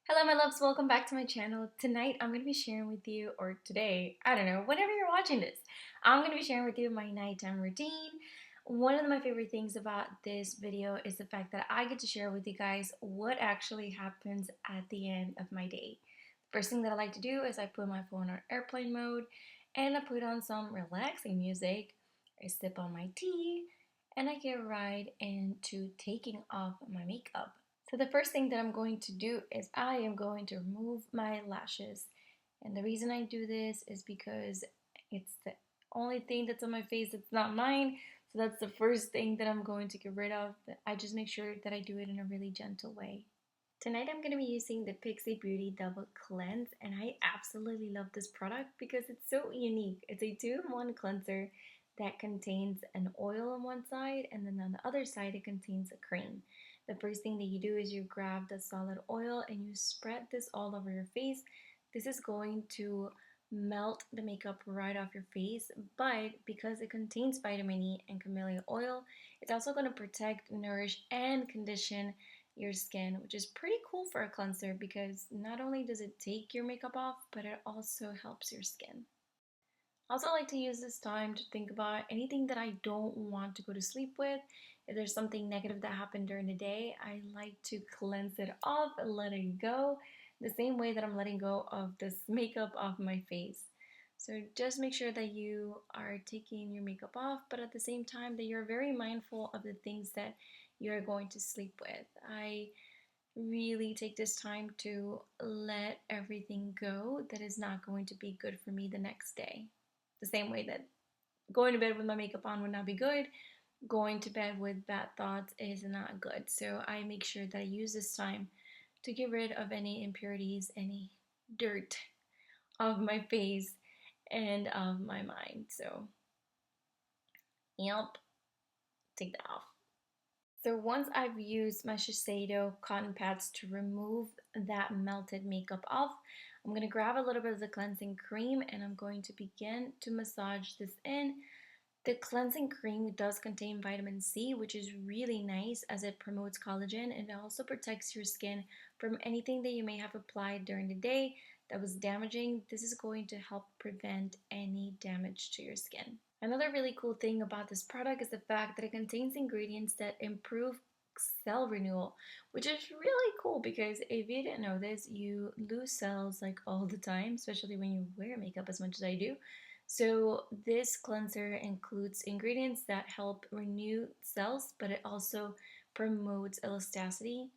Hello my loves, welcome back to my channel. Tonight I'm going to be sharing with you, or today, I don't know, whenever you're watching this, I'm going to be sharing with you my nighttime routine. One of my favorite things about this video is the fact that I get to share with you guys what actually happens at the end of my day. First thing that I like to do is I put my phone on airplane mode and I put on some relaxing music. I sip on my tea and I get right into taking off my makeup. So the first thing that I'm going to do is I am going to remove my lashes. And the reason I do this is because it's the only thing that's on my face that's not mine. So that's the first thing that I'm going to get rid of. But I just make sure that I do it in a really gentle way. Tonight I'm going to be using the Pixi Beauty Double Cleanse, and I absolutely love this product because it's so unique. It's a 2-in-1 cleanser that contains an oil on one side, and then on the other side it contains a cream. The first thing that you do is you grab the solid oil and you spread this all over your face. This is going to melt the makeup right off your face, but because it contains vitamin E and camellia oil, it's also going to protect, nourish, and condition your skin, which is pretty cool for a cleanser because not only does it take your makeup off, but it also helps your skin. I also like to use this time to think about anything that I don't want to go to sleep with. If there's something negative that happened during the day, I like to cleanse it off and let it go the same way that I'm letting go of this makeup off my face. So just make sure that you are taking your makeup off, but at the same time that you're very mindful of the things that you're going to sleep with. I really take this time to let everything go that is not going to be good for me the next day. The same way that going to bed with my makeup on would not be good, going to bed with bad thoughts is not good. So I make sure that I use this time to get rid of any impurities, any dirt of my face and of my mind. So, yep, take that off. So once I've used my Shiseido cotton pads to remove that melted makeup off, I'm going to grab a little bit of the cleansing cream and I'm going to begin to massage this in. The cleansing cream does contain vitamin C, which is really nice as it promotes collagen and it also protects your skin from anything that you may have applied during the day that was damaging. This is going to help prevent any damage to your skin. Another really cool thing about this product is the fact that it contains ingredients that improve cell renewal, which is really cool because if you didn't know this, you lose cells like all the time, especially when you wear makeup as much as I do. So this cleanser includes ingredients that help renew cells, but it also promotes elasticity.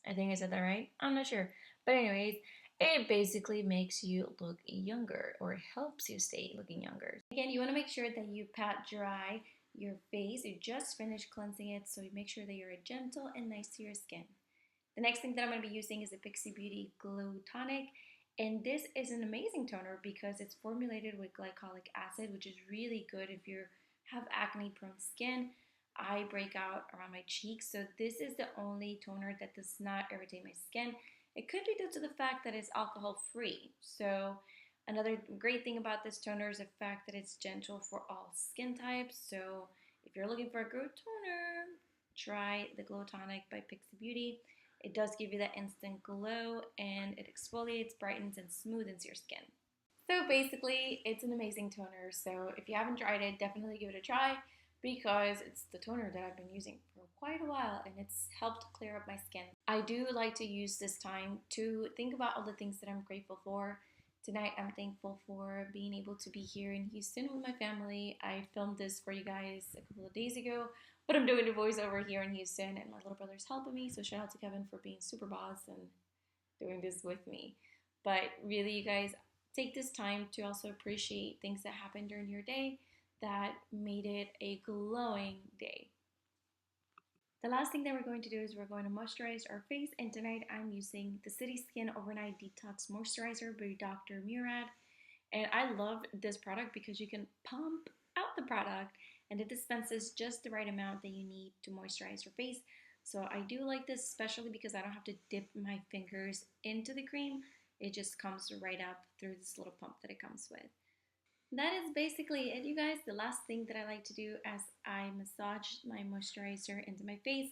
I think I said that right. I'm not sure. But anyways, it basically makes you look younger or helps you stay looking younger. Again, you want to make sure that you pat dry your face. You just finished cleansing it, so you make sure that you're gentle and nice to your skin. The next thing that I'm going to be using is the Pixi Beauty Glow Tonic. And this is an amazing toner because it's formulated with glycolic acid, which is really good if you have acne prone skin. I break out around my cheeks, so this is the only toner that does not irritate my skin. It could be due to the fact that it's alcohol free. So another great thing about this toner is the fact that it's gentle for all skin types. So if you're looking for a good toner, try the Glow Tonic by Pixi Beauty. It does give you that instant glow and it exfoliates, brightens, and smoothens your skin. So basically, it's an amazing toner. So if you haven't tried it, definitely give it a try because it's the toner that I've been using for quite a while and it's helped clear up my skin. I do like to use this time to think about all the things that I'm grateful for. Tonight, I'm thankful for being able to be here in Houston with my family. I filmed this for you guys a couple of days ago, but I'm doing a voiceover here in Houston and my little brother's helping me. So shout out to Kevin for being super boss and doing this with me. But really, you guys, take this time to also appreciate things that happened during your day that made it a glowing day. The last thing that we're going to do is we're going to moisturize our face, and tonight I'm using the City Skin Overnight Detox Moisturizer by Dr. MURAD. And I love this product because you can pump out the product and it dispenses just the right amount that you need to moisturize your face. So I do like this especially because I don't have to dip my fingers into the cream. It just comes right up through this little pump that it comes with. That is basically it, you guys. The last thing that I like to do as I massage my moisturizer into my face,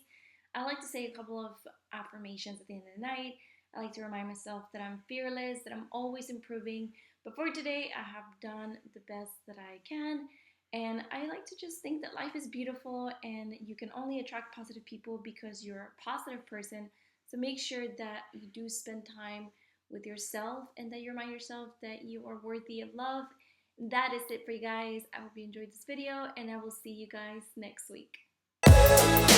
I like to say a couple of affirmations at the end of the night. I like to remind myself that I'm fearless, that I'm always improving. But for today, I have done the best that I can. And I like to just think that life is beautiful and you can only attract positive people because you're a positive person. So make sure that you do spend time with yourself and that you remind yourself that you are worthy of love. That is it for you guys. I hope you enjoyed this video and I will see you guys next week.